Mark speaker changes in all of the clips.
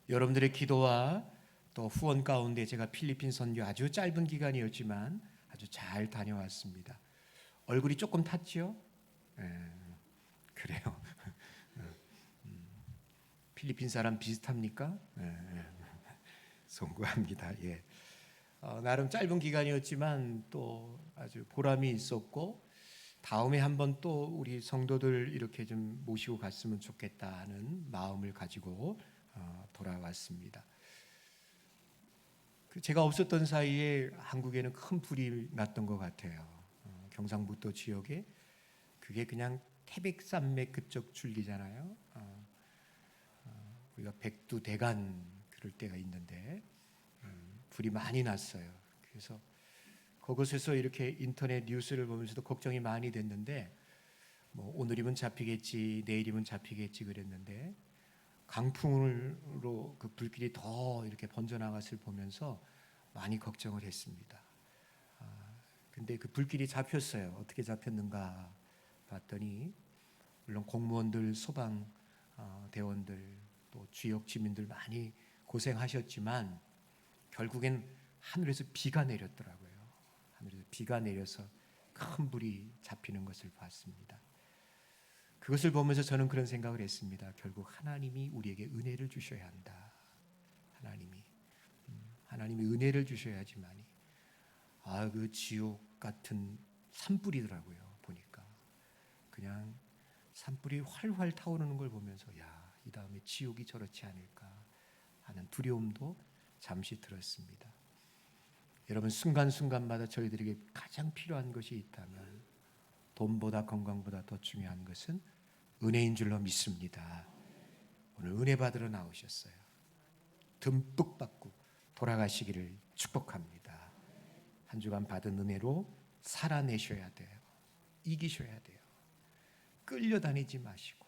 Speaker 1: 여러분들의 기도와 또 후원 가운데 제가 필리핀 선교 아주 짧은 기간이었지만 아주 잘 다녀왔습니다. 얼굴이 조금 탔지요? 그래요. 필리핀 사람 비슷합니까? 송구합니다. 예. 나름 짧은 기간이었지만 또 아주 보람이 있었고 다음에 한번 또 우리 성도들 이렇게 좀 모시고 갔으면 좋겠다는 마음을 가지고 돌아왔습니다. 제가 없었던 사이에 한국에는 큰 불이 났던 것 같아요. 경상북도 지역에 그게 그냥 태백산맥 그쪽 줄기잖아요. 우리가 백두대간 그럴 때가 있는데 불이 많이 났어요. 그래서 그곳에서 이렇게 인터넷 뉴스를 보면서도 걱정이 많이 됐는데 뭐 오늘이면 잡히겠지 내일이면 잡히겠지 그랬는데 강풍으로 그 불길이 더 이렇게 번져나갔을 보면서 많이 걱정을 했습니다. 근데 그 불길이 잡혔어요. 어떻게 잡혔는가 봤더니 물론 공무원들, 소방 대원들 또 지역 주민들 많이 고생하셨지만 결국엔 하늘에서 비가 내렸더라고요. 하늘에서 비가 내려서 큰 불이 잡히는 것을 봤습니다. 그것을 보면서 저는 그런 생각을 했습니다. 결국 하나님이 우리에게 은혜를 주셔야 한다. 하나님이 은혜를 주셔야지만이 그 지옥 같은 산불이더라고요. 보니까 그냥 산불이 활활 타오르는 걸 보면서 이 다음에 지옥이 저렇지 않을까 하는 두려움도 잠시 들었습니다. 여러분 순간순간마다 저희들에게 가장 필요한 것이 있다면 돈보다 건강보다 더 중요한 것은 은혜인 줄로 믿습니다. 오늘 은혜 받으러 나오셨어요. 듬뿍 받고 돌아가시기를 축복합니다. 한 주간 받은 은혜로 살아내셔야 돼요. 이기셔야 돼요. 끌려다니지 마시고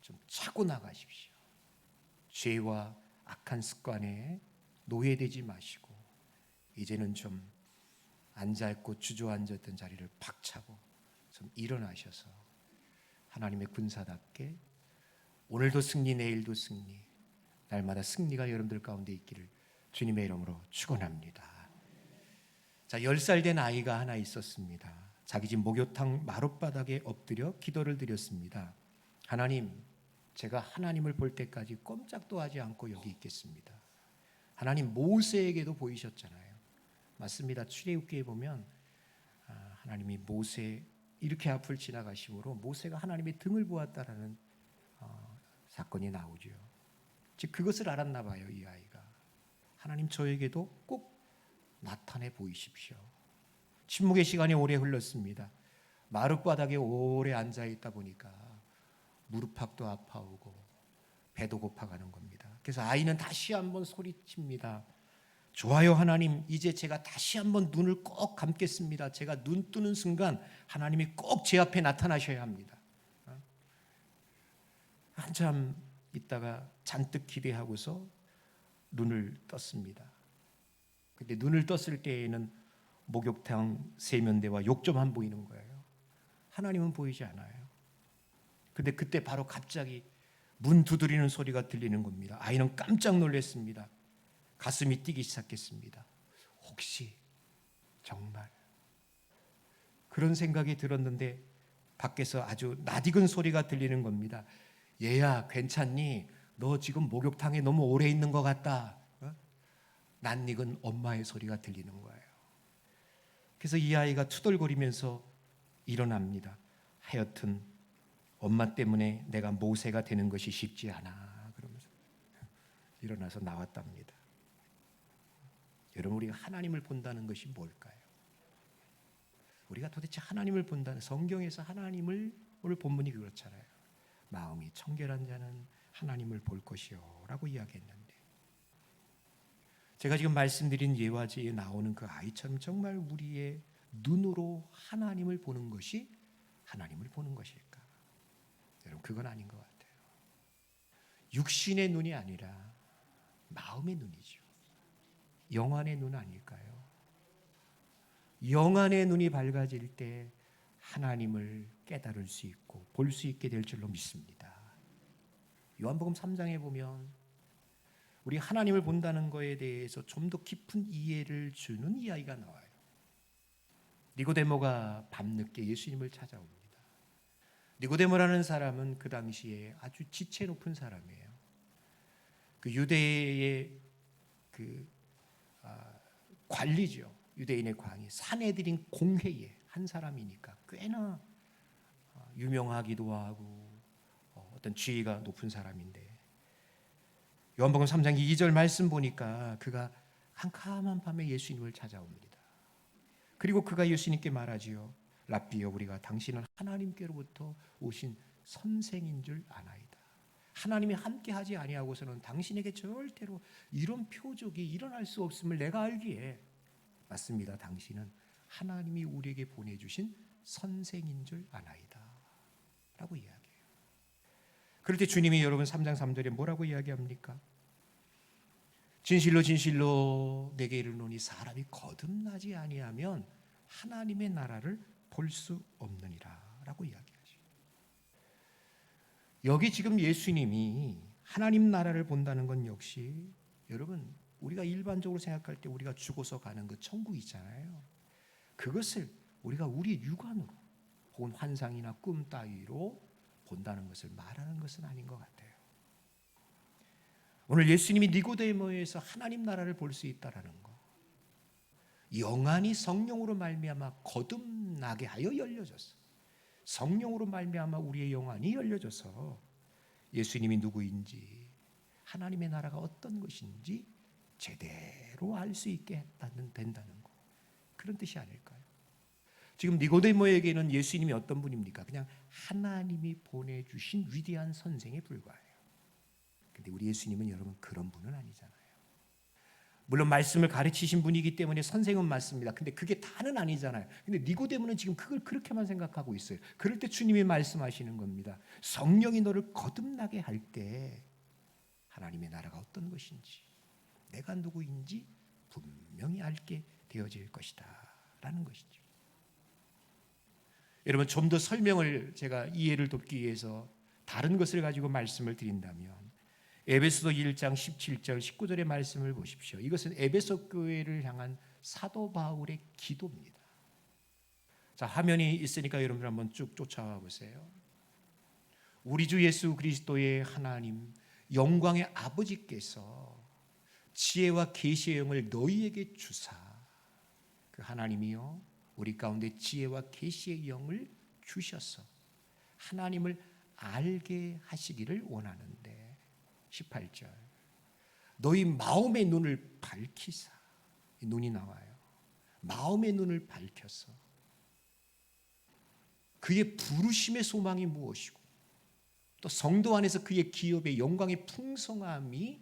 Speaker 1: 좀 차고 나가십시오. 죄와 악한 습관에 노예되지 마시고 이제는 좀 앉아있고 주저앉았던 자리를 박차고 좀 일어나셔서 하나님의 군사답게 오늘도 승리, 내일도 승리, 날마다 승리가 여러분들 가운데 있기를 주님의 이름으로 축원합니다. 자, 10살 된 아이가 하나 있었습니다. 자기 집 목욕탕 마룻바닥에 엎드려 기도를 드렸습니다. 하나님, 제가 하나님을 볼 때까지 꼼짝도 하지 않고 여기 있겠습니다. 하나님 모세에게도 보이셨잖아요. 맞습니다. 출애굽기에 보면 하나님이 모세 이렇게 앞을 지나가심으로 모세가 하나님의 등을 보았다라는 사건이 나오죠. 즉 그것을 알았나 봐요. 이 아이가. 하나님 저에게도 꼭 나타내 보이십시오. 침묵의 시간이 오래 흘렀습니다. 마룻바닥에 오래 앉아있다 보니까 무릎팍도 아파오고 배도 고파가는 겁니다. 그래서 아이는 다시 한번 소리칩니다. 좋아요 하나님, 이제 제가 다시 한번 눈을 꼭 감겠습니다. 제가 눈 뜨는 순간 하나님이 꼭 제 앞에 나타나셔야 합니다. 한참 있다가 잔뜩 기대하고서 눈을 떴습니다. 근데 눈을 떴을 때에는 목욕탕 세면대와 욕조만 보이는 거예요. 하나님은 보이지 않아요. 근데 그때 바로 갑자기 문 두드리는 소리가 들리는 겁니다. 아이는 깜짝 놀랐습니다. 가슴이 뛰기 시작했습니다. 혹시 정말 그런 생각이 들었는데 밖에서 아주 낯익은 소리가 들리는 겁니다. 얘야 괜찮니? 너 지금 목욕탕에 너무 오래 있는 것 같다. 낯익은 엄마의 소리가 들리는 거예요. 그래서 이 아이가 투덜거리면서 일어납니다. 하여튼 엄마 때문에 내가 모세가 되는 것이 쉽지 않아. 그러면서 일어나서 나왔답니다. 여러분 우리가 하나님을 본다는 것이 뭘까요? 우리가 도대체 하나님을 본다는 성경에서 하나님을 오늘 본문이 그렇잖아요. 마음이 청결한 자는 하나님을 볼 것이요 라고 이야기했는데 제가 지금 말씀드린 예화지에 나오는 그 아이처럼 정말 우리의 눈으로 하나님을 보는 것이 하나님을 보는 것일까? 여러분 그건 아닌 것 같아요. 육신의 눈이 아니라 마음의 눈이죠. 영안의 눈 아닐까요? 영안의 눈이 밝아질 때 하나님을 깨달을 수 있고 볼 수 있게 될 줄로 믿습니다. 요한복음 3장에 보면 우리 하나님을 본다는 거에 대해서 좀 더 깊은 이해를 주는 이야기가 나와요. 니고데모가 밤늦게 예수님을 찾아옵니다. 니고데모라는 사람은 그 당시에 아주 지체 높은 사람이에요. 그 유대의 관리죠. 유대인의 광이 사내들인 공회의 한 사람이니까 꽤나 유명하기도 하고 어떤 지위가 높은 사람인데, 요한복음 3장 2절 말씀 보니까 그가 캄캄한 밤에 예수님을 찾아옵니다. 그리고 그가 예수님께 말하지요. 랍비여, 우리가 당신은 하나님께로부터 오신 선생인 줄 아나이다. 하나님이 함께하지 아니하고서는 당신에게 절대로 이런 표적이 일어날 수 없음을 내가 알기에, 맞습니다, 당신은 하나님이 우리에게 보내주신 선생인 줄 아나이다 라고 이야기해요. 그럴 때 주님이 여러분 3장 3절에 뭐라고 이야기합니까? 진실로 진실로 내게 이르노니 사람이 거듭나지 아니하면 하나님의 나라를 볼 수 없느니라 라고 이야기하죠. 여기 지금 예수님이 하나님 나라를 본다는 건 역시 여러분, 우리가 일반적으로 생각할 때 우리가 죽어서 가는 그 천국 있잖아요. 그것을 우리가 우리의 육안으로 혹은 환상이나 꿈 따위로 본다는 것을 말하는 것은 아닌 것 같아요. 오늘 예수님이 니고데모에서 하나님 나라를 볼 수 있다라는 것, 영안이 성령으로 말미암아 거듭나게 하여 열려졌어. 성령으로 말미암아 우리의 영안이 열려져서 예수님이 누구인지, 하나님의 나라가 어떤 것인지 제대로 알 수 있게 된다는 것, 그런 뜻이 아닐까요? 지금 니고데모에게는 예수님이 어떤 분입니까? 그냥 하나님이 보내주신 위대한 선생에 불과해요. 근데 우리 예수님은 여러분 그런 분은 아니잖아요. 물론 말씀을 가르치신 분이기 때문에 선생은 맞습니다. 근데 그게 다는 아니잖아요. 근데 니고데모는 지금 그걸 그렇게만 생각하고 있어요. 그럴 때 주님이 말씀하시는 겁니다. 성령이 너를 거듭나게 할 때 하나님의 나라가 어떤 것인지, 내가 누구인지 분명히 알게 되어질 것이다 라는 것이죠. 여러분, 좀 더 설명을 제가 이해를 돕기 위해서 다른 것을 가지고 말씀을 드린다면, 에베소서 1장 17절 19절의 말씀을 보십시오. 이것은 에베소 교회를 향한 사도 바울의 기도입니다. 자, 화면이 있으니까 여러분들 한번 쭉 쫓아와 보세요. 우리 주 예수 그리스도의 하나님 영광의 아버지께서 지혜와 계시의 영을 너희에게 주사, 그 하나님이요 우리 가운데 지혜와 계시의 영을 주셔서 하나님을 알게 하시기를 원하는데, 18절 너희 마음의 눈을 밝히사, 눈이 나와요. 마음의 눈을 밝혀서 그의 부르심의 소망이 무엇이고 또 성도 안에서 그의 기업의 영광의 풍성함이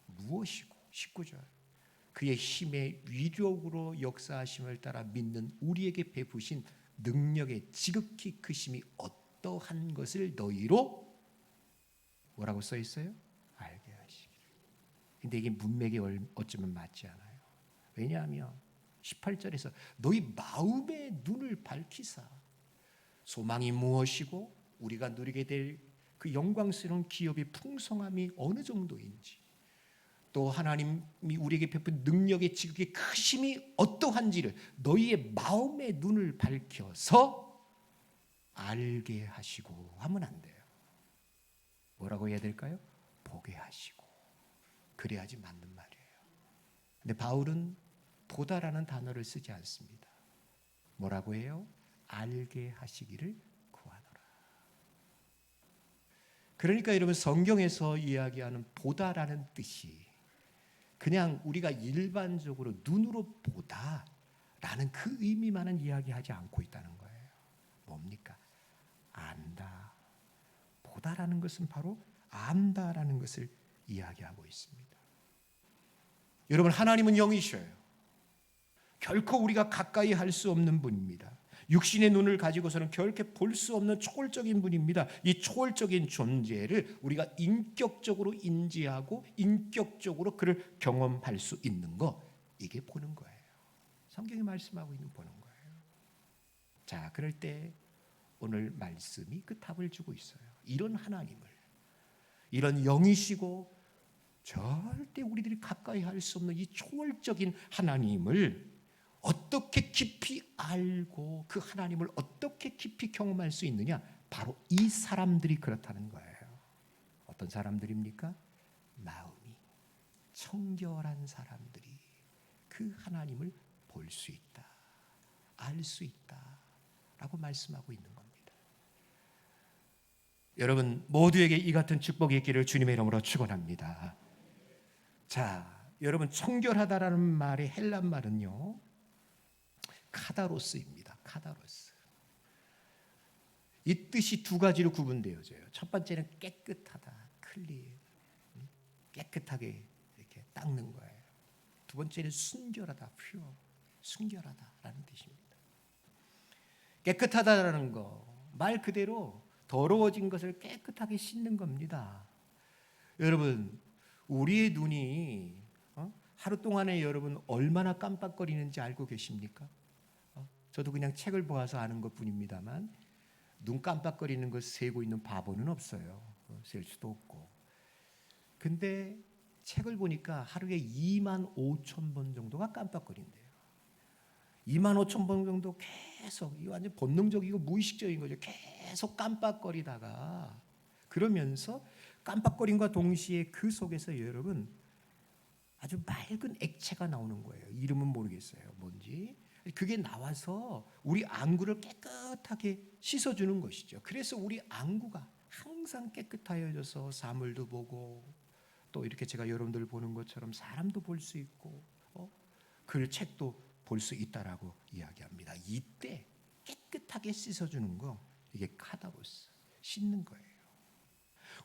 Speaker 1: 무엇이고, 19절 그의 힘의 위력으로 역사하심을 따라 믿는 우리에게 베푸신 능력의 지극히 크심이 어떠한 것을 너희로 뭐라고 써 있어요? 알게 하시기를. 근데 이게 문맥이 어쩌면 맞지 않아요. 왜냐하면 18절에서 너희 마음의 눈을 밝히사, 소망이 무엇이고 우리가 누리게 될 그 영광스러운 기업의 풍성함이 어느 정도인지, 또 하나님이 우리에게 베푼 능력의 지극히 크심이 어떠한지를 너희의 마음의 눈을 밝혀서 알게 하시고 하면 안 돼요. 뭐라고 해야 될까요? 보게 하시고. 그래야지 맞는 말이에요. 근데 바울은 보다라는 단어를 쓰지 않습니다. 뭐라고 해요? 알게 하시기를 구하노라. 그러니까 여러분, 성경에서 이야기하는 보다라는 뜻이 그냥 우리가 일반적으로 눈으로 보다라는 그 의미만은 이야기하지 않고 있다는 거예요. 뭡니까? 안다. 보다라는 것은 바로 안다라는 것을 이야기하고 있습니다. 여러분, 하나님은 영이셔요. 결코 우리가 가까이 할 수 없는 분입니다. 육신의 눈을 가지고서는 결코 볼 수 없는 초월적인 분입니다. 이 초월적인 존재를 우리가 인격적으로 인지하고 인격적으로 그를 경험할 수 있는 것, 이게 보는 거예요. 성경이 말씀하고 있는 보는 거예요. 자, 그럴 때 오늘 말씀이 그 답을 주고 있어요. 이런 하나님을, 이런 영이시고 절대 우리들이 가까이 할 수 없는 이 초월적인 하나님을 어떻게 깊이 알고 그 하나님을 어떻게 깊이 경험할 수 있느냐? 바로 이 사람들이 그렇다는 거예요. 어떤 사람들입니까? 마음이 청결한 사람들이 그 하나님을 볼 수 있다, 알 수 있다라고 말씀하고 있는 겁니다. 여러분 모두에게 이 같은 축복이 있기를 주님의 이름으로 축원합니다. 자, 여러분 청결하다라는 말의 헬란 말은요, 카다로스입니다. 카다로스. 이 뜻이 두 가지로 구분되어져요. 첫 번째는 깨끗하다, 클리, 깨끗하게 이렇게 닦는 거예요. 두 번째는 순결하다, 퓨어, 순결하다라는 뜻입니다. 깨끗하다라는 거, 말 그대로 더러워진 것을 깨끗하게 씻는 겁니다. 여러분, 우리의 눈이 하루 동안에 여러분 얼마나 깜빡거리는지 알고 계십니까? 저도 그냥 책을 보아서 아는 것뿐입니다만 눈 깜빡거리는 걸 세고 있는 바보는 없어요. 셀 수도 없고. 근데 책을 보니까 하루에 2만 5천 번 정도가 깜빡거린대요. 2만 5천 번 정도 계속, 이 완전 본능적이고 무의식적인 거죠. 계속 깜빡거리다가 그러면서 깜빡거림과 동시에 그 속에서 여러분 아주 맑은 액체가 나오는 거예요. 이름은 모르겠어요. 뭔지. 그게 나와서 우리 안구를 깨끗하게 씻어주는 것이죠. 그래서 우리 안구가 항상 깨끗하여져서 사물도 보고 또 이렇게 제가 여러분들 보는 것처럼 사람도 볼 수 있고 글 책도 볼 수 있다라고 이야기합니다. 이때 깨끗하게 씻어주는 거, 이게 카다로스, 씻는 거예요.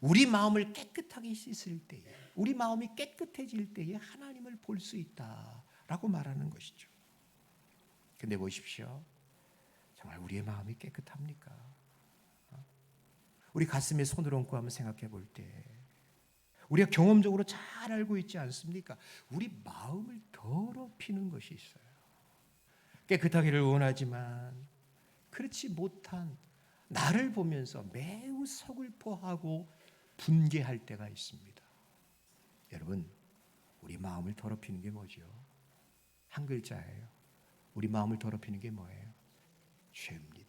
Speaker 1: 우리 마음을 깨끗하게 씻을 때에, 우리 마음이 깨끗해질 때에 하나님을 볼 수 있다라고 말하는 것이죠. 근데 보십시오. 정말 우리의 마음이 깨끗합니까? 우리 가슴에 손을 얹고 한번 생각해 볼 때 우리가 경험적으로 잘 알고 있지 않습니까? 우리 마음을 더럽히는 것이 있어요. 깨끗하기를 원하지만 그렇지 못한 나를 보면서 매우 서글퍼하고 분개할 때가 있습니다. 여러분, 우리 마음을 더럽히는 게 뭐죠? 한 글자예요. 우리 마음을 더럽히는 게 뭐예요? 죄입니다.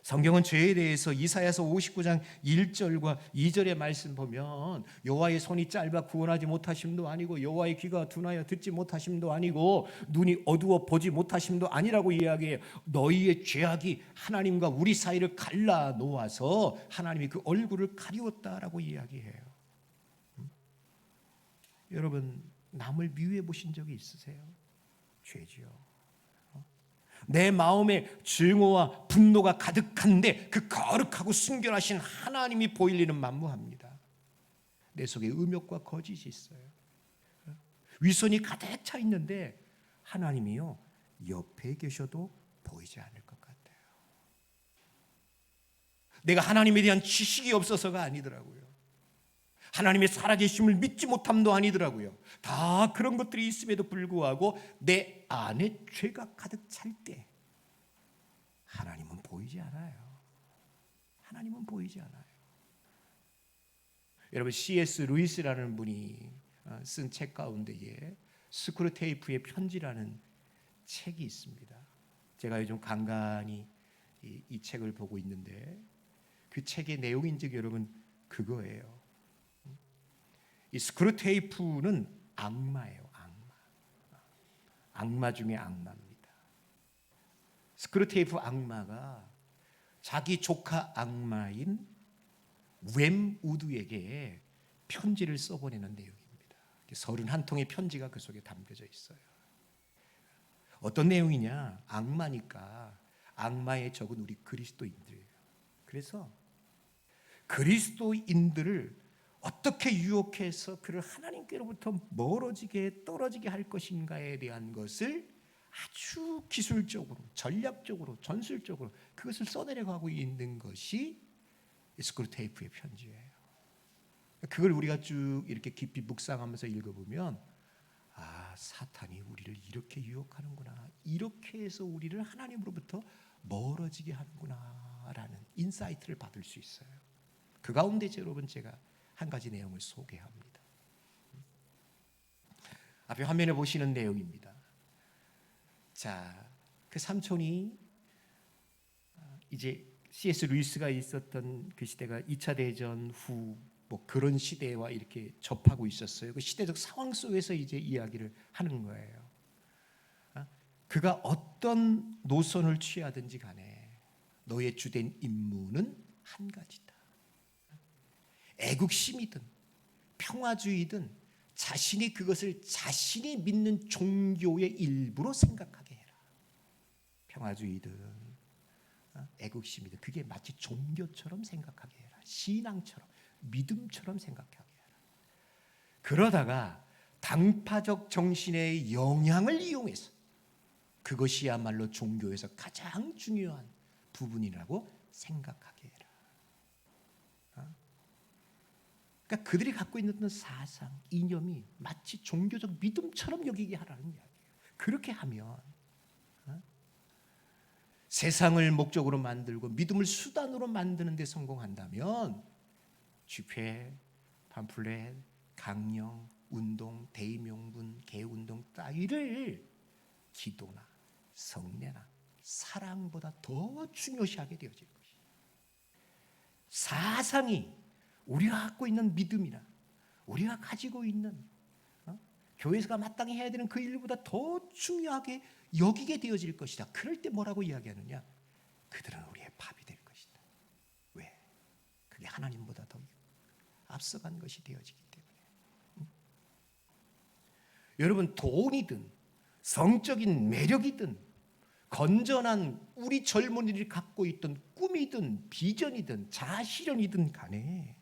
Speaker 1: 성경은 죄에 대해서 이사야서 59장 1절과 2절의 말씀 보면 여호와의 손이 짧아 구원하지 못하심도 아니고 여호와의 귀가 둔하여 듣지 못하심도 아니고 눈이 어두워 보지 못하심도 아니라고 이야기해요. 너희의 죄악이 하나님과 우리 사이를 갈라 놓아서 하나님이 그 얼굴을 가리웠다라고 이야기해요. 여러분, 남을 미워해 보신 적이 있으세요? 죄지요. 내 마음에 증오와 분노가 가득한데 그 거룩하고 순결하신 하나님이 보일 일은 만무합니다. 내 속에 음욕과 거짓이 있어요. 위선이 가득 차 있는데 하나님이요, 옆에 계셔도 보이지 않을 것 같아요. 내가 하나님에 대한 지식이 없어서가 아니더라고요. 하나님의 살아계심을 믿지 못함도 아니더라고요. 다 그런 것들이 있음에도 불구하고 내 안에 죄가 가득 찰 때 하나님은 보이지 않아요. 하나님은 보이지 않아요. 여러분, C.S. 루이스라는 분이 쓴 책 가운데에 스크루테이프의 편지라는 책이 있습니다. 제가 요즘 간간히 이 책을 보고 있는데 그 책의 내용인즉 여러분 그거예요. 이 스크루테이프는 악마예요. 악마 중에 악마입니다. 스크루테이프 악마가 자기 조카 악마인 웸우드에게 편지를 써보내는 내용입니다. 31통의 편지가 그 속에 담겨져 있어요. 어떤 내용이냐? 악마니까 악마의 적은 우리 그리스도인들이에요. 그래서 그리스도인들을 어떻게 유혹해서 그를 하나님께로부터 멀어지게 떨어지게 할 것인가에 대한 것을 아주 기술적으로, 전략적으로, 전술적으로 그것을 써내려가고 있는 것이 스크루테이프의 편지예요. 그걸 우리가 쭉 이렇게 깊이 묵상하면서 읽어보면 아, 사탄이 우리를 이렇게 유혹하는구나, 이렇게 해서 우리를 하나님으로부터 멀어지게 하는구나 라는 인사이트를 받을 수 있어요. 그 가운데 여러분 제가 한 가지 내용을 소개합니다. 앞에 화면에 보시는 내용입니다. 자, 그 삼촌이 이제 C.S. 루이스가 있었던 그 시대가 2차 대전 후 뭐 그런 시대와 이렇게 접하고 있었어요. 그 시대적 상황 속에서 이제 이야기를 하는 거예요. 그가 어떤 노선을 취하든지 간에 너의 주된 임무는 한 가지다. 애국심이든 평화주의든 자신이 그것을 자신이 믿는 종교의 일부로 생각하게 해라. 평화주의든 애국심이든 그게 마치 종교처럼 생각하게 해라. 신앙처럼 믿음처럼 생각하게 해라. 그러다가 당파적 정신의 영향을 이용해서 그것이야말로 종교에서 가장 중요한 부분이라고 생각하게 해라. 그러니까 그들이 갖고 있는 사상, 이념이 마치 종교적 믿음처럼 여기게 하라는 이야기예요. 그렇게 하면 세상을 목적으로 만들고 믿음을 수단으로 만드는 데 성공한다면 집회, 팜플렛, 강령, 운동, 대의명분, 개운동 따위를 기도나 성례나 사랑보다 더 중요시하게 되어질 것이다. 사상이 우리가 갖고 있는 믿음이나 우리가 가지고 있는 교회에서 마땅히 해야 되는 그 일보다 더 중요하게 여기게 되어질 것이다. 그럴 때 뭐라고 이야기하느냐? 그들은 우리의 밥이 될 것이다. 왜? 그게 하나님보다 더 앞서간 것이 되어지기 때문에. 여러분, 돈이든 성적인 매력이든 건전한 우리 젊은이들이 갖고 있던 꿈이든 비전이든 자아실현이든 간에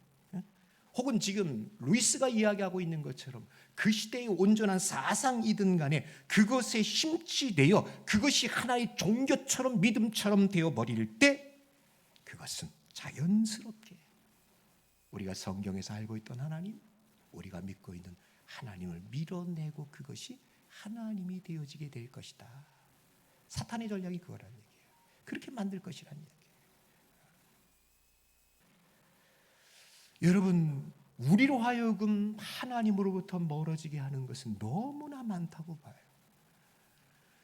Speaker 1: 혹은 지금 루이스가 이야기하고 있는 것처럼 그 시대의 온전한 사상이든 간에 그것에 심취되어 그것이 하나의 종교처럼 믿음처럼 되어버릴 때 그것은 자연스럽게 우리가 성경에서 알고 있던 하나님, 우리가 믿고 있는 하나님을 밀어내고 그것이 하나님이 되어지게 될 것이다. 사탄의 전략이 그거란 얘기예요. 그렇게 만들 것이란 얘기예요. 여러분, 우리로 하여금 하나님으로부터 멀어지게 하는 것은 너무나 많다고 봐요.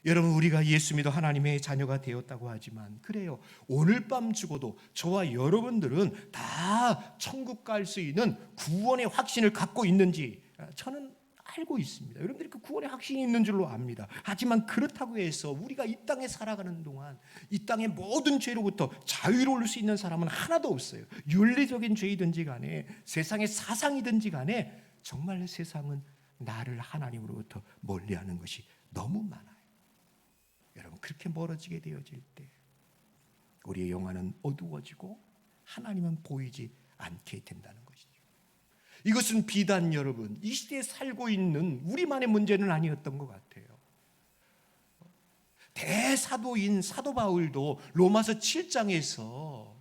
Speaker 1: 여러분, 우리가 예수 믿어 하나님의 자녀가 되었다고 하지만 그래요. 오늘 밤 죽어도 저와 여러분들은 다 천국 갈 수 있는 구원의 확신을 갖고 있는지 저는 알고 있습니다. 여러분들이 그 구원의 확신이 있는 줄로 압니다. 하지만 그렇다고 해서 우리가 이 땅에 살아가는 동안 이 땅의 모든 죄로부터 자유로울 수 있는 사람은 하나도 없어요. 윤리적인 죄이든지 간에 세상의 사상이든지 간에 정말 세상은 나를 하나님으로부터 멀리하는 것이 너무 많아요. 여러분, 그렇게 멀어지게 되어질 때 우리의 영혼은 어두워지고 하나님은 보이지 않게 된다는 것이죠. 이것은 비단 여러분 이 시대에 살고 있는 우리만의 문제는 아니었던 것 같아요. 대사도인 사도 바울도 로마서 7장에서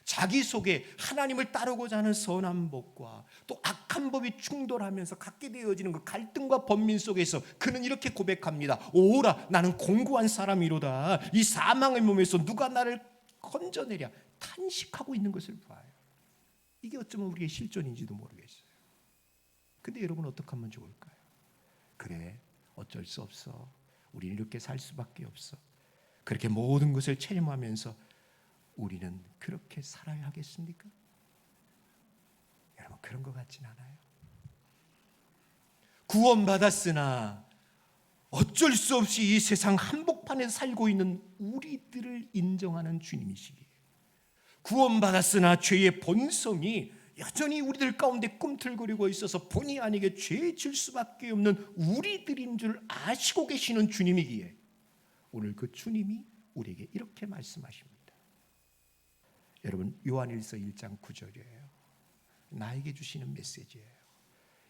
Speaker 1: 자기 속에 하나님을 따르고자 하는 선한 법과 또 악한 법이 충돌하면서 갖게 되어지는 그 갈등과 번민 속에서 그는 이렇게 고백합니다. 오라, 나는 공고한 사람이로다. 이 사망의 몸에서 누가 나를 건져내랴. 탄식하고 있는 것을 봐요. 이게 어쩌면 우리의 실존인지도 모르겠어요. 근데 여러분, 어떻게 하면 좋을까요? 그래, 어쩔 수 없어. 우리는 이렇게 살 수밖에 없어. 그렇게 모든 것을 체념하면서 우리는 그렇게 살아야 하겠습니까? 여러분, 그런 것 같진 않아요. 구원받았으나 어쩔 수 없이 이 세상 한복판에 살고 있는 우리들을 인정하는 주님이시기에, 구원받았으나 죄의 본성이 여전히 우리들 가운데 꿈틀거리고 있어서 본의 아니게 죄에 질 수밖에 없는 우리들인 줄 아시고 계시는 주님이기에 오늘 그 주님이 우리에게 이렇게 말씀하십니다. 여러분, 요한일서 1장 9절이에요. 나에게 주시는 메시지예요.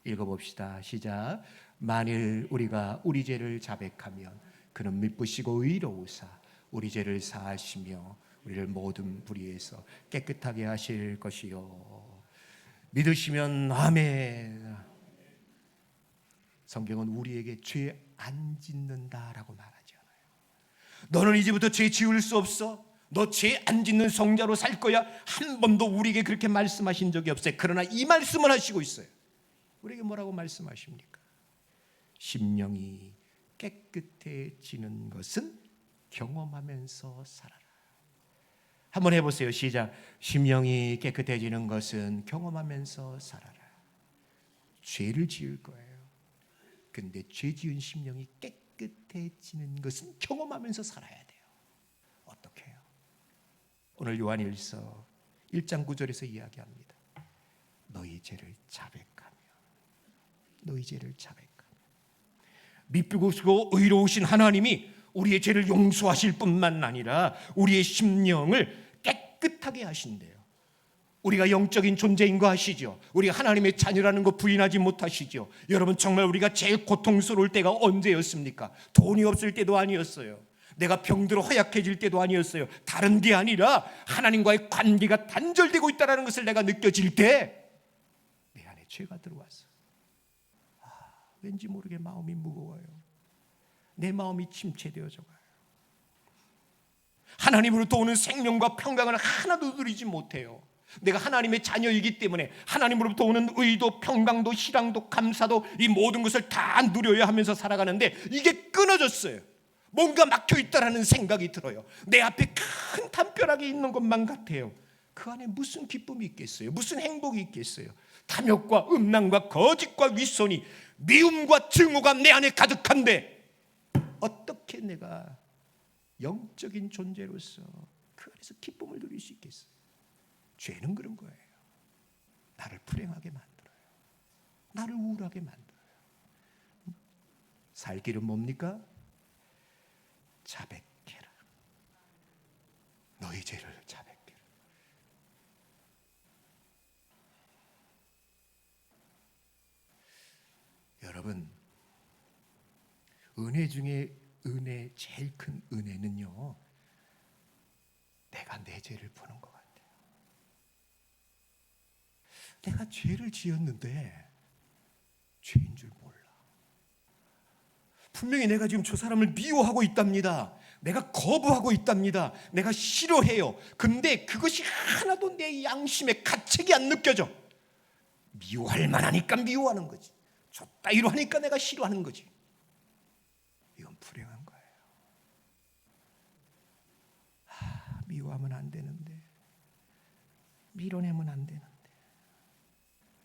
Speaker 1: 읽어봅시다. 시작. 만일 우리가 우리 죄를 자백하면 그는 미쁘시고 의로우사 우리 죄를 사하시며 우리를 모든 불의에서 깨끗하게 하실 것이요. 믿으시면 아멘. 성경은 우리에게 죄 안 짓는다라고 말하지 않아요. 너는 이제부터 죄 지을 수 없어. 너 죄 안 짓는 성자로 살 거야. 한 번도 우리에게 그렇게 말씀하신 적이 없어요. 그러나 이 말씀을 하시고 있어요. 우리에게 뭐라고 말씀하십니까? 심령이 깨끗해지는 것은 경험하면서 살아라. 한번 해보세요. 시작. 심령이 깨끗해지는 것은 경험하면서 살아라. 죄를 지을 거예요. 근데 죄 지은 심령이 깨끗해지는 것은 경험하면서 살아야 돼요. 어떻게 해요? 오늘 요한일서 1장 9절에서 이야기합니다. 너희 죄를 자백하며, 너희 죄를 자백하며. 미쁘고 의로우신 하나님이 우리의 죄를 용서하실 뿐만 아니라 우리의 심령을 깨끗하게 하신대요. 우리가 영적인 존재인 거 아시죠? 우리가 하나님의 자녀라는 거 부인하지 못하시죠? 여러분, 정말 우리가 제일 고통스러울 때가 언제였습니까? 돈이 없을 때도 아니었어요. 내가 병들어 허약해질 때도 아니었어요. 다른 게 아니라 하나님과의 관계가 단절되고 있다는 것을 내가 느껴질 때 내 안에 죄가 들어왔어. 왠지 모르게 마음이 무거워요. 내 마음이 침체되어져 가요. 하나님으로부터 오는 생명과 평강을 하나도 누리지 못해요. 내가 하나님의 자녀이기 때문에 하나님으로부터 오는 의도, 평강도, 희랑도, 감사도, 이 모든 것을 다 누려야 하면서 살아가는데 이게 끊어졌어요. 뭔가 막혀있다라는 생각이 들어요. 내 앞에 큰 담벼락이 있는 것만 같아요. 그 안에 무슨 기쁨이 있겠어요? 무슨 행복이 있겠어요? 탐욕과 음란과 거짓과 윗손이, 미움과 증오가 내 안에 가득한데 어떻게 내가 영적인 존재로서 그 안에서 기쁨을 누릴 수 있겠어요? 죄는 그런 거예요. 나를 불행하게 만들어요. 나를 우울하게 만들어요. 살 길은 뭡니까? 자백해라. 너희 죄를 자백해라. 여러분, 은혜 중에 은혜, 제일 큰 은혜는요, 내가 내 죄를 보는 것 같아요. 내가 죄를 지었는데 죄인 줄 몰라. 분명히 내가 지금 저 사람을 미워하고 있답니다. 내가 거부하고 있답니다. 내가 싫어해요. 근데 그것이 하나도 내 양심에 가책이 안 느껴져. 미워할 만하니까 미워하는 거지. 저 따위로 하니까 내가 싫어하는 거지. 이건 불행한 거예요. 미워하면 안 되는데, 밀어내면 안 되는데,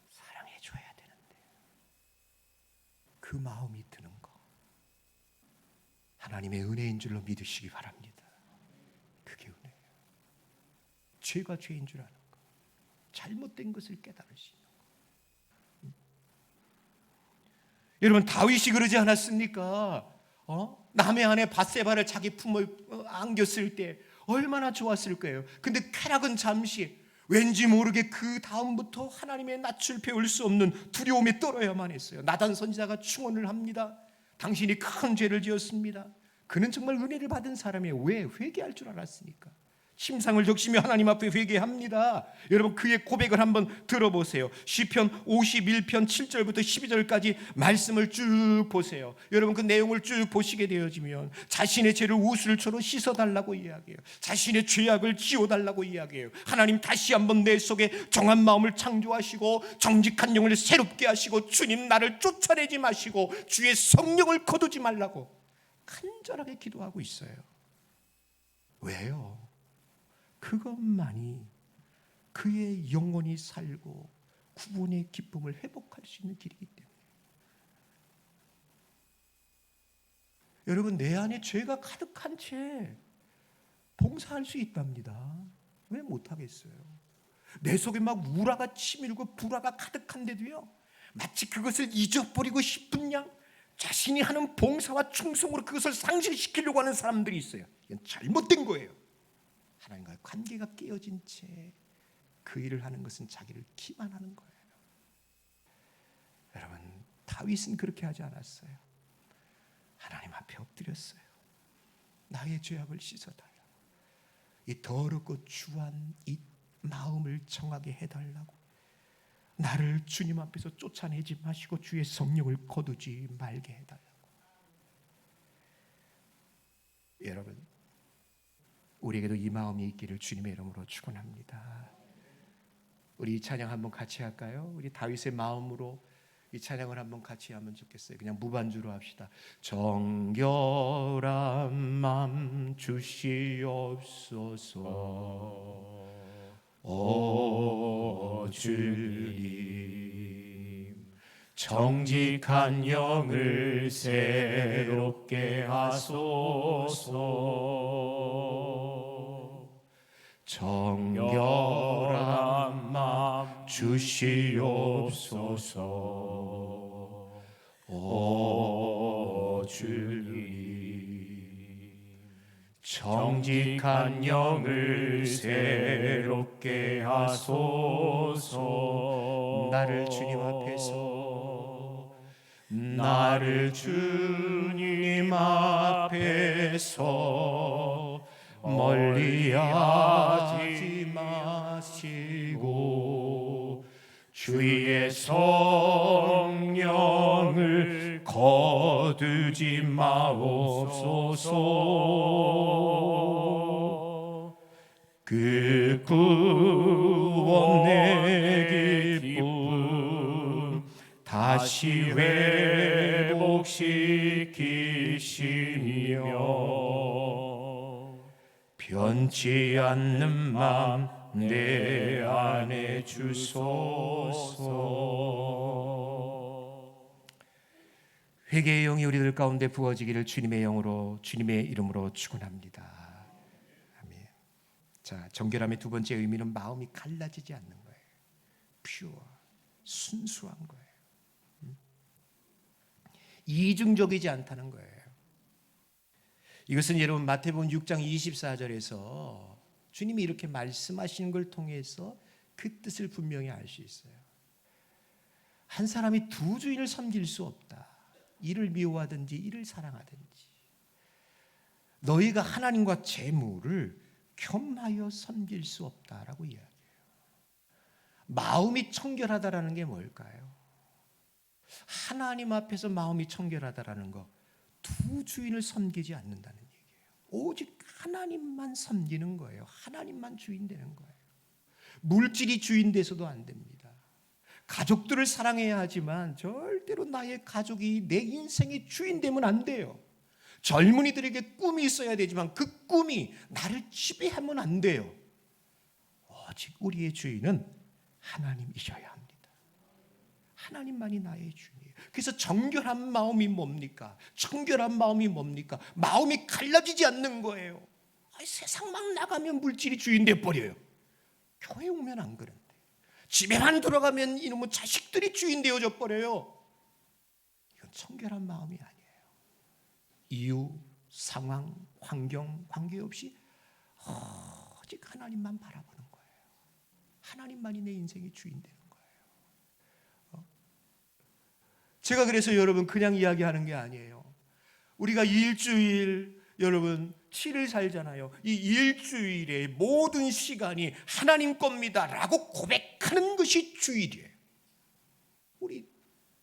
Speaker 1: 사랑해줘야 되는데, 그 마음이 드는 거 하나님의 은혜인 줄로 믿으시기 바랍니다. 그게 은혜예요. 죄가 죄인 줄 아는 거, 잘못된 것을 깨달을 수 있는 거. 여러분, 다윗이 그러지 않았습니까? 남의 아내 밧세바를 자기 품에 안겼을 때 얼마나 좋았을 거예요. 근데 쾌락은 잠시, 왠지 모르게 그 다음부터 하나님의 낯을 배울 수 없는 두려움에 떨어야만 했어요. 나단 선지자가 충언을 합니다. 당신이 큰 죄를 지었습니다. 그는 정말 은혜를 받은 사람이에요. 왜? 회개할 줄 알았으니까. 침상을 적시며 하나님 앞에 회개합니다. 여러분, 그의 고백을 한번 들어보세요. 시편 51편 7절부터 12절까지 말씀을 쭉 보세요. 여러분, 그 내용을 쭉 보시게 되어지면 자신의 죄를 우슬초로 씻어달라고 이야기해요. 자신의 죄악을 지워달라고 이야기해요. 하나님, 다시 한번 내 속에 정한 마음을 창조하시고 정직한 영을 새롭게 하시고, 주님, 나를 쫓아내지 마시고 주의 성령을 거두지 말라고 간절하게 기도하고 있어요. 왜요? 그것만이 그의 영혼이 살고 구원의 기쁨을 회복할 수 있는 길이기 때문에. 여러분, 내 안에 죄가 가득한 채 봉사할 수 있답니다. 왜 못하겠어요? 내 속에 막 우라가 치밀고 불화가 가득한데도요, 마치 그것을 잊어버리고 싶은 양 자신이 하는 봉사와 충성으로 그것을 상실시키려고 하는 사람들이 있어요. 이건 잘못된 거예요. 하나님과의 관계가 깨어진 채 그 일을 하는 것은 자기를 기만하는 거예요. 여러분, 다윗은 그렇게 하지 않았어요. 하나님 앞에 엎드렸어요. 나의 죄악을 씻어달라고, 이 더럽고 추한 이 마음을 정하게 해달라고, 나를 주님 앞에서 쫓아내지 마시고 주의 성령을 거두지 말게 해달라고. 여러분, 우리에게도 이 마음이 있기를 주님의 이름으로 축원합니다. 우리 찬양 한번 같이 할까요? 우리 다윗의 마음으로 이 찬양을 한번 같이 하면 좋겠어요. 그냥 무반주로 합시다. 정결한 맘 주시옵소서. 오 주님, 정직한 영을 새롭게 하소서. 정결한 맘 주시옵소서. 오 주님, 정직한 영을 새롭게 하소서. 나를 주님 앞에서 멀리하지 마시고 주의 성령을 거두지 마옵소서. 그 구원의 기쁨 다시 회복시키시며 변치 않는 맘 내 안에 주소서. 회개의 영이 우리들 가운데 부어지기를 주님의 영으로, 주님의 이름으로 축원합니다. 아멘. 자, 정결함의 두 번째 의미는 마음이 갈라지지 않는 거예요. 퓨어, 순수한 거예요. 이중적이지 않다는 거예요. 이것은 여러분 마태복음 6장 24절에서 주님이 이렇게 말씀하시는 걸 통해서 그 뜻을 분명히 알 수 있어요. 한 사람이 두 주인을 섬길 수 없다. 이를 미워하든지 이를 사랑하든지. 너희가 하나님과 재물을 겸하여 섬길 수 없다라고 이야기해요. 마음이 청결하다라는 게 뭘까요? 하나님 앞에서 마음이 청결하다라는 거, 두 주인을 섬기지 않는다는 얘기예요. 오직 하나님만 섬기는 거예요. 하나님만 주인 되는 거예요. 물질이 주인 돼서도 안 됩니다. 가족들을 사랑해야 하지만 절대로 나의 가족이 내 인생의 주인 되면 안 돼요. 젊은이들에게 꿈이 있어야 되지만 그 꿈이 나를 지배하면 안 돼요. 오직 우리의 주인은 하나님이셔야 합니다. 하나님만이 나의 주인이에요. 그래서 정결한 마음이 뭡니까? 청결한 마음이 뭡니까? 마음이 갈라지지 않는 거예요. 세상 막 나가면 물질이 주인 돼버려요. 교회 오면 안 그런데, 집에만 들어가면 이놈의 자식들이 주인 되어져 버려요. 이건 청결한 마음이 아니에요. 이유, 상황, 환경 관계없이 오직 하나님만 바라보는 거예요. 하나님만이 내 인생의 주인 되는 거예요. 제가 그래서 여러분 그냥 이야기하는 게 아니에요. 우리가 일주일 여러분 7일 살잖아요. 이 일주일의 모든 시간이 하나님 겁니다 라고 고백하는 것이 주일이에요. 우리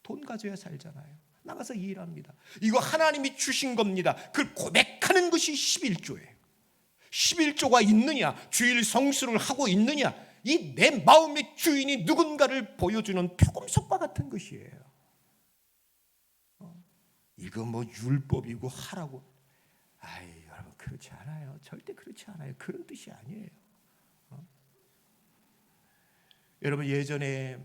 Speaker 1: 돈 가져야 살잖아요. 나가서 일합니다. 이거 하나님이 주신 겁니다. 그걸 고백하는 것이 11조예요. 11조가 있느냐, 주일 성수를 하고 있느냐, 이 내 마음의 주인이 누군가를 보여주는 표금속과 같은 것이에요. 이거 뭐 율법이고 하라고, 여러분 그렇지 않아요. 절대 그렇지 않아요. 그런 뜻이 아니에요. 여러분 예전에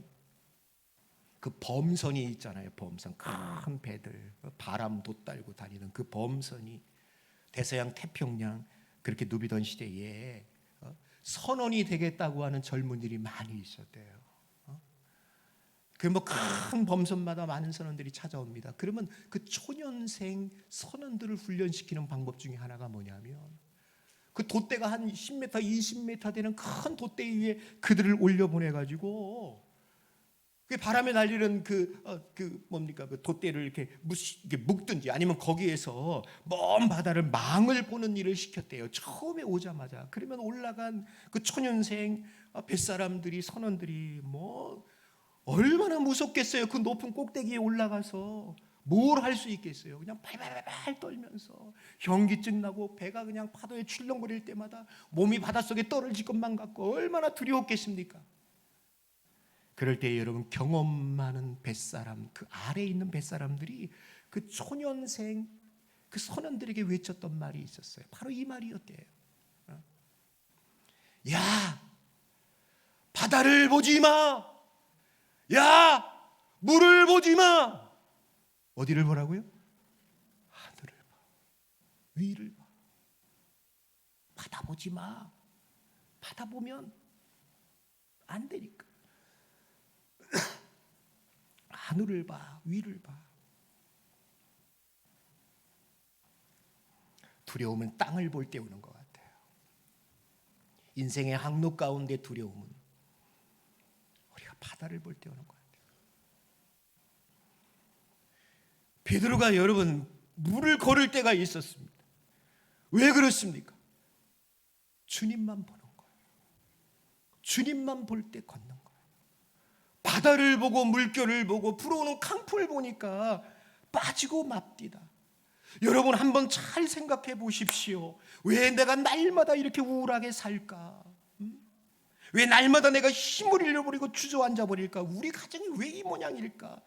Speaker 1: 그 범선이 있잖아요. 범선, 큰 배들, 바람 돋달고 다니는 그 범선이 대서양 태평양 그렇게 누비던 시대에 선원이 되겠다고 하는 젊은이들이 많이 있었대요. 그 뭐 큰 범선마다 많은 선원들이 찾아옵니다. 그러면 그 초년생 선원들을 훈련시키는 방법 중에 하나가 뭐냐면, 그 돛대가 한 10m, 20m 되는 큰 돛대 위에 그들을 올려보내가지고 그 바람에 날리는 그 돛대를 이렇게 묶든지 아니면 거기에서 먼 바다를 망을 보는 일을 시켰대요. 처음에 오자마자. 그러면 올라간 그 초년생 뱃사람들이, 선원들이 뭐 얼마나 무섭겠어요. 그 높은 꼭대기에 올라가서 뭘 할 수 있겠어요. 그냥 발발발 떨면서 현기증 나고 배가 그냥 파도에 출렁거릴 때마다 몸이 바닷속에 떨어질 것만 같고 얼마나 두려웠겠습니까? 그럴 때 여러분, 경험 많은 뱃사람, 그 아래에 있는 뱃사람들이 그 초년생 그 선원들에게 외쳤던 말이 있었어요. 바로 이 말이었대요. 야, 바다를 보지 마. 야, 물을 보지 마. 어디를 보라고요? 하늘을 봐. 위를 봐. 바다 보지 마. 바다 보면 안 되니까. 하늘을 봐. 위를 봐. 두려움은 땅을 볼 때 오는 것 같아요. 인생의 항로 가운데 두려움은 우리가 바다를 볼 때 오는 것 같아요. 베드로가 여러분 물을 걸을 때가 있었습니다. 왜 그렇습니까? 주님만 보는 거예요. 주님만 볼 때 걷는 거예요. 바다를 보고 물결을 보고 불어오는 강풍을 보니까 빠지고 맙디다. 여러분 한번 잘 생각해 보십시오. 왜 내가 날마다 이렇게 우울하게 살까? 왜 날마다 내가 힘을 잃어버리고 주저앉아 버릴까? 우리 가정이 왜 이 모양일까?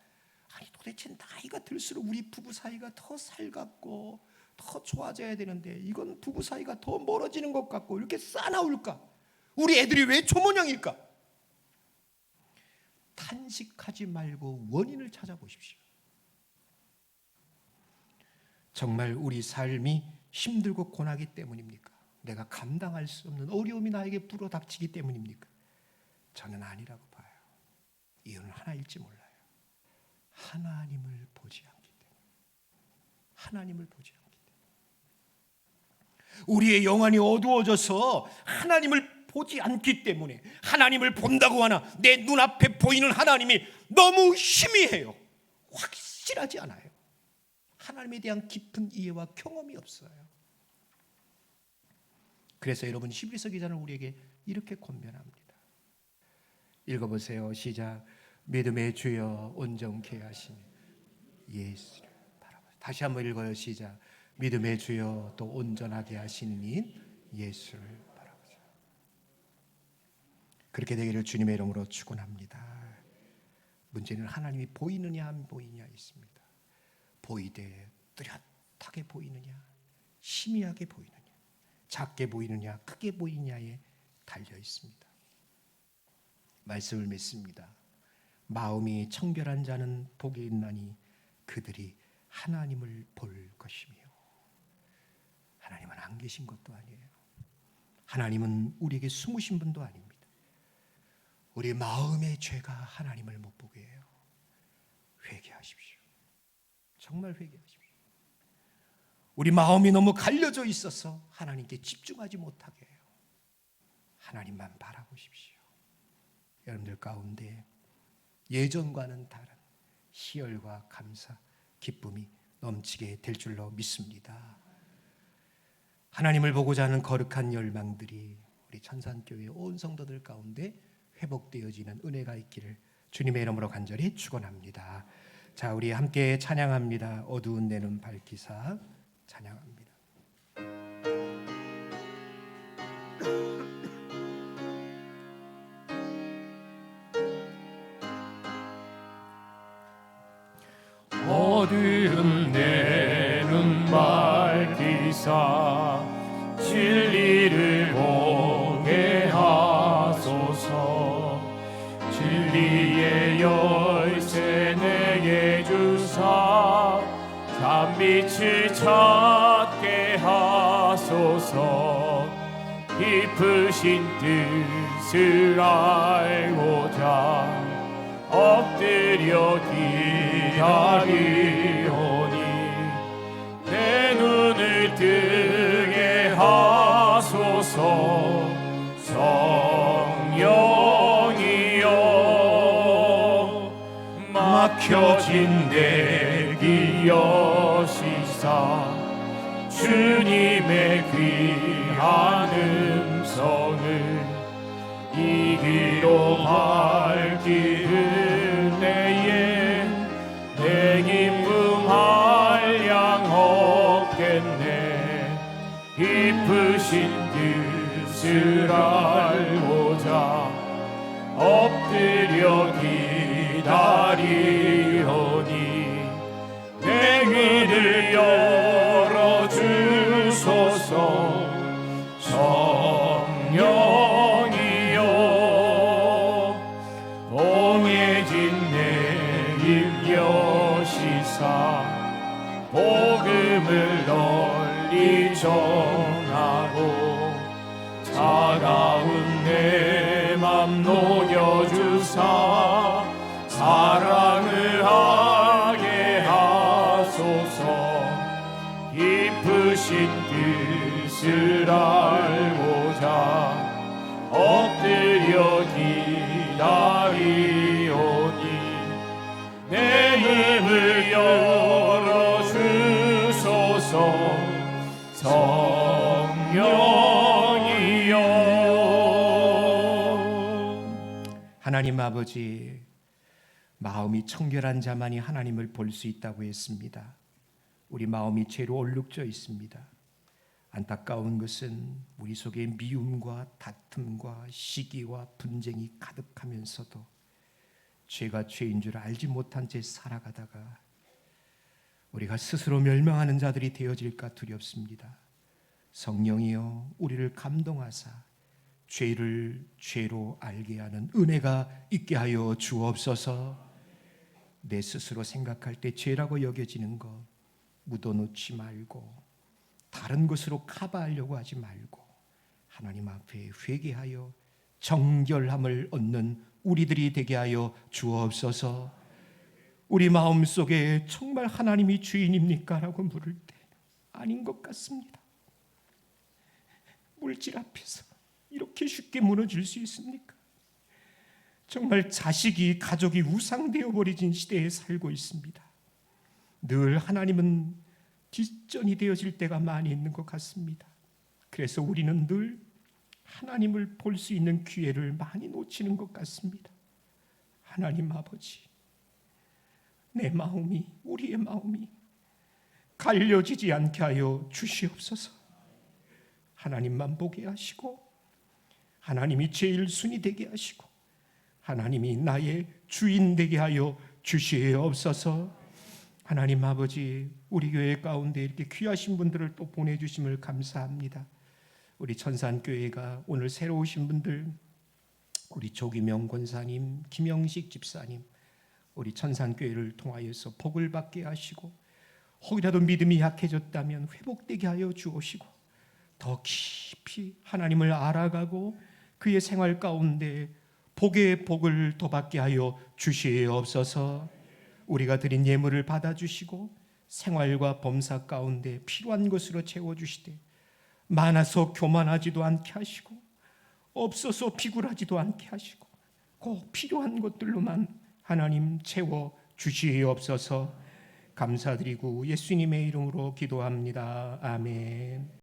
Speaker 1: 아니 도대체 나이가 들수록 우리 부부 사이가 더 살갑고 더 좋아져야 되는데 이건 부부 사이가 더 멀어지는 것 같고 이렇게 싸나울까? 우리 애들이 왜 저 모양일까? 탄식하지 말고 원인을 찾아보십시오. 정말 우리 삶이 힘들고 고나기 때문입니까? 내가 감당할 수 없는 어려움이 나에게 불어닥치기 때문입니까? 저는 아니라고 봐요. 이유는 하나일지 몰라요. 하나님을 보지 않기 때문에. 하나님을 보지 않기 때문에. 우리의 영안이 어두워져서 하나님을 보지 않기 때문에. 하나님을 본다고 하나 내 눈앞에 보이는 하나님이 너무 희미해요. 확실하지 않아요. 하나님에 대한 깊은 이해와 경험이 없어요. 그래서 여러분 히브리서 기자는 우리에게 이렇게 권면합니다. 읽어보세요. 시작. 믿음의 주여 온전케 하시니 예수를 바라보세요. 다시 한번 읽어요. 시작. 믿음의 주여 또 온전하게 하시는 인 예수를 바라보세요. 그렇게 되기를 주님의 이름으로 축원합니다. 문제는 하나님이 보이느냐 안 보이느냐 있습니다. 보이되 뚜렷하게 보이느냐, 희미하게 보이느냐, 작게 보이느냐, 크게 보이느냐에 달려 있습니다. 말씀을 맺습니다. 마음이 청결한 자는 복이 있나니 그들이 하나님을 볼 것이며. 하나님은 안 계신 것도 아니에요. 하나님은 우리에게 숨으신 분도 아닙니다. 우리 마음의 죄가 하나님을 못 보게 해요. 회개하십시오. 정말 회개하십시오. 우리 마음이 너무 갈려져 있어서 하나님께 집중하지 못하게 해요. 하나님만 바라보십시오. 여러분들 가운데 예전과는 다른 희열과 감사, 기쁨이 넘치게 될 줄로 믿습니다. 하나님을 보고자 하는 거룩한 열망들이 우리 천산교회 온 성도들 가운데 회복되어지는 은혜가 있기를 주님의 이름으로 간절히 축원합니다. 자, 우리 함께 찬양합니다. 어두운 내 눈 밝히사 찬양합니다.
Speaker 2: 어두운 내 눈 밝히사 진리를 보게 하소서. 진리의 열쇠 내게 주사 참빛을 찾게 하소서. 깊으신 뜻을 알고자 엎드려 기다리오니 내 눈을 뜨게 하소서. 성령이여 막혀진 내 귀 여시사 주님의 귀한 음성을 이 귀로 밝히는 내에 내 기쁨 한량 없겠네. 깊으신 뜻을 알고자 엎드려 기다리오니 내 귀를 열어주소서. 성령이여 봉해진 내 입 여시사 복음을 널리 전하고 차가운 내 맘 녹여주사 사랑을 하게 하소서. 깊으신 뜻을 알고자 엎드려 기다리오니 내 입을 열어주소서. 성령이여.
Speaker 1: 하나님 아버지, 마음이 청결한 자만이 하나님을 볼 수 있다고 했습니다. 우리 마음이 죄로 얼룩져 있습니다. 안타까운 것은 우리 속에 미움과 다툼과 시기와 분쟁이 가득하면서도 죄가 죄인 줄 알지 못한 채 살아가다가 우리가 스스로 멸망하는 자들이 되어질까 두렵습니다. 성령이여 우리를 감동하사 죄를 죄로 알게 하는 은혜가 있게 하여 주옵소서. 내 스스로 생각할 때 죄라고 여겨지는 것 묻어놓지 말고 다른 것으로 커버하려고 하지 말고 하나님 앞에 회개하여 정결함을 얻는 우리들이 되게 하여 주옵소서. 우리 마음속에 정말 하나님이 주인입니까? 라고 물을 때 아닌 것 같습니다. 물질 앞에서 이렇게 쉽게 무너질 수 있습니까? 정말 자식이 가족이 우상되어 버려진 시대에 살고 있습니다. 늘 하나님은 뒷전이 되어질 때가 많이 있는 것 같습니다. 그래서 우리는 늘 하나님을 볼 수 있는 기회를 많이 놓치는 것 같습니다. 하나님 아버지, 내 마음이, 우리의 마음이 갈려지지 않게 하여 주시옵소서. 하나님만 보게 하시고 하나님이 제일 순위 되게 하시고 하나님이 나의 주인 되게 하여 주시옵소서. 하나님 아버지, 우리 교회 가운데 이렇게 귀하신 분들을 또 보내주심을 감사합니다. 우리 천산교회가 오늘 새로 오신 분들, 우리 조기명 권사님, 김영식 집사님, 우리 천산교회를 통하여서 복을 받게 하시고 혹이라도 믿음이 약해졌다면 회복되게 하여 주옵시고 더 깊이 하나님을 알아가고 그의 생활 가운데 복의 복을 더 받게 하여 주시옵소서. 우리가 드린 예물을 받아주시고 생활과 범사 가운데 필요한 것으로 채워주시되 많아서 교만하지도 않게 하시고 없어서 비굴하지도 않게 하시고 꼭 필요한 것들로만 하나님 채워 주시옵소서. 감사드리고 예수님의 이름으로 기도합니다. 아멘.